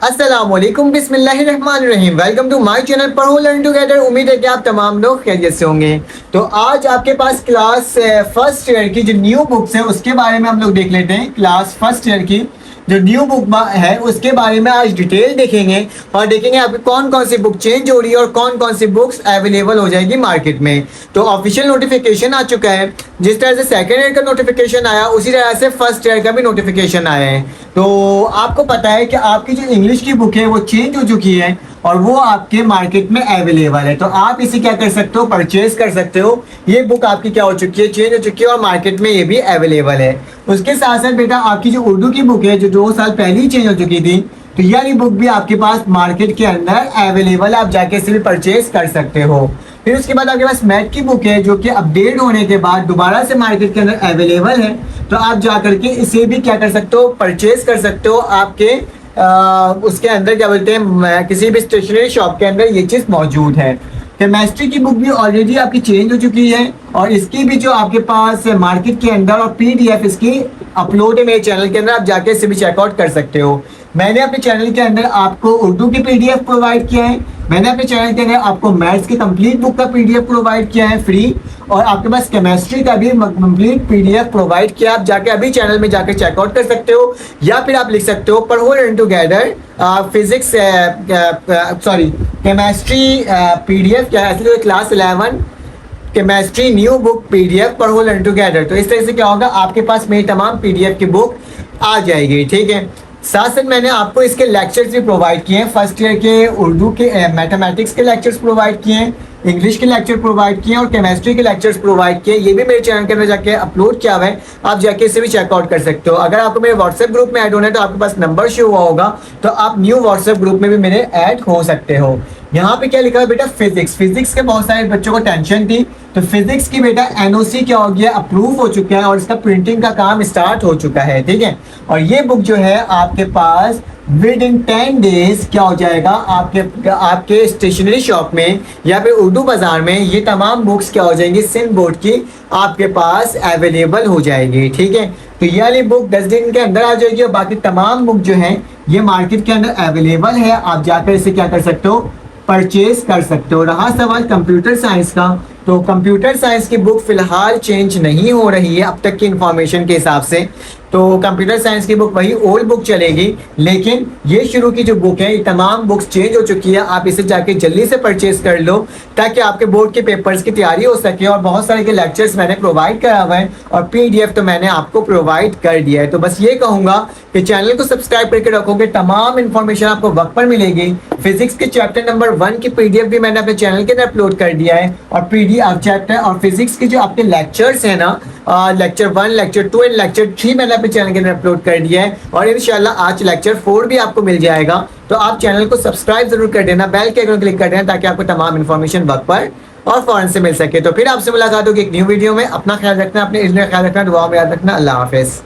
अस्सलामुअलैकुम बिस्मिल्लाहिर्रहमानिर्रहीम। Welcome to my channel पढ़ो लर्न टुगेदर। उम्मीद है कि आप तमाम लोग खैरियत से होंगे। तो आज आपके पास क्लास फर्स्ट ईयर की जो न्यू बुक्स है उसके बारे में हम लोग देख लेते हैं। क्लास फर्स्ट ईयर की जो न्यू बुक है उसके बारे में आज डिटेल देखेंगे और देखेंगे आपकी कौन कौन सी बुक चेंज हो रही है और कौन कौन सी बुक्स अवेलेबल हो जाएगी मार्केट में। तो ऑफिशियल नोटिफिकेशन आ चुका है। जिस तरह से सेकेंड ईयर का नोटिफिकेशन आया उसी तरह से फर्स्ट ईयर का भी नोटिफिकेशन आया है। तो आपको पता है कि आपकी जो इंग्लिश की बुक है वो चेंज हो चुकी है और वो आपके मार्केट में अवेलेबल है। तो आप इसे क्या कर सकते हो, परचेज कर सकते हो। ये बुक आपकी क्या हो चुकी है, चेंज हो चुकी है और मार्केट में ये भी अवेलेबल है। उसके साथ साथ बेटा आपकी जो उर्दू की बुक है जो 2 साल पहले ही चेंज हो चुकी थी, तो ये बुक भी आपके पास मार्केट के अंदर अवेलेबल है। आप जाके इसे भी परचेज कर सकते हो। फिर उसके बाद आपके पास मैथ की बुक है जो कि अपडेट होने के बाद दोबारा से मार्केट के अंदर अवेलेबल है। तो आप जा करके इसे भी क्या कर सकते हो, परचेज कर सकते हो। आपके उसके अंदर क्या बोलते हैं, किसी भी स्टेशनरी शॉप के अंदर ये चीज़ मौजूद है। केमिस्ट्री की बुक भी ऑलरेडी आपकी चेंज हो चुकी है और इसकी भी जो आपके पास मार्केट के अंदर और पीडीएफ इसकी अपलोड है मेरे चैनल के अंदर। आप जाके इसे भी चेकआउट कर सकते हो। मैंने अपने चैनल के अंदर आपको उर्दू की पीडीएफ प्रोवाइड किया है। मैंने अपने चैनल के अंदर आपको मैथ्स की कंप्लीट बुक का पीडीएफ प्रोवाइड किया है फ्री, और आपके पास केमिस्ट्री का भी कंप्लीट पीडीएफ प्रोवाइड किया। आप जाके अभी चैनल में जाकर चेकआउट कर सकते हो या फिर आप लिख सकते हो पढ़ो learn together physics chemistry PDF क्या है, ऐसे class 11 chemistry new book PDF पढ़ो लर्न टुगेदर। तो इस तरह से क्या होगा, आपके पास मेरी तमाम पीडीएफ की बुक आ जाएगी। ठीक है, साथ साथ मैंने आपको इसके लेक्चर्स भी प्रोवाइड किए हैं। फर्स्ट ईयर के उर्दू के मैथमेटिक्स के लेक्चर्स प्रोवाइड किए हैं, इंग्लिश के लेक्चर प्रोवाइड किए और केमिस्ट्री के लेक्चर्स प्रोवाइड किए। ये भी मेरे चैनल के अंदर जाके अपलोड किया हुआ है। आप जाके इसे भी चेकआउट कर सकते हो। अगर आपको मेरे व्हाट्सएप ग्रुप में ऐड होना है तो आपके पास नंबर शो हुआ होगा, तो आप न्यू व्हाट्सएप ग्रुप में भी मेरे ऐड हो सकते हो। यहाँ पे क्या लिखा है बेटा, फिजिक्स के बहुत सारे बच्चों को टेंशन थी। तो फिजिक्स की बेटा एनओसी क्या हो गया, अप्रूव हो चुका है और इसका प्रिंटिंग का काम स्टार्ट हो चुका है। ठीक है, और ये बुक जो है आपके पास विद इन 10 डेज क्या हो जाएगा, आपके स्टेशनरी शॉप में या फिर उर्दू बाजार में ये तमाम बुक्स क्या हो जाएंगी, सिंध बोर्ड की आपके पास अवेलेबल हो जाएगी। ठीक है, तो ये वाली बुक 10 दिन के अंदर आ जाएगी और बाकी तमाम बुक जो है ये मार्केट के अंदर अवेलेबल है। आप जाकर इसे क्या कर सकते हो, परचेज कर सकते हो। रहा सवाल कंप्यूटर साइंस का, तो कंप्यूटर साइंस की बुक फिलहाल चेंज नहीं हो रही है अब तक की इंफॉर्मेशन के हिसाब से। तो कंप्यूटर साइंस की बुक वही ओल्ड बुक चलेगी, लेकिन ये शुरू की जो बुक है ये तमाम बुक्स चेंज हो चुकी है। आप इसे जाके जल्दी से परचेज कर लो ताकि आपके बोर्ड के पेपर्स की तैयारी हो सके। और बहुत सारे के लेक्चर्स मैंने प्रोवाइड करा हुआ है और पीडीएफ तो मैंने आपको प्रोवाइड कर दिया है। तो बस ये कहूँगा कि चैनल को सब्सक्राइब करके रखोगे, तमाम इन्फॉर्मेशन आपको वक्त पर मिलेगी। फिजिक्स के चैप्टर नंबर 1 की पीडीएफ भी मैंने अपने चैनल के अंदर अपलोड कर दिया है और पीडीएफ चैप्टर और फिजिक्स के जो आपके लेक्चर्स है ना, लेक्चर 1, लेक्चर 2 एंड लेक्चर 3 मैंने अपने चैनल के अंदर अपलोड कर दिया है और इंशाल्लाह आज लेक्चर 4 भी आपको मिल जाएगा। तो आप चैनल को सब्सक्राइब जरूर कर देना, बेल के आइकन क्लिक कर देना ताकि आपको तमाम इन्फॉर्मेशन वक्त पर और फौरन से मिल सके। तो फिर आपसे मुलाकात होगी एक न्यू वीडियो में। अपना ख्याल रखना, अपने इल्म का ख्याल रखना, दुआ में याद रखना। अल्लाह हाफिज़।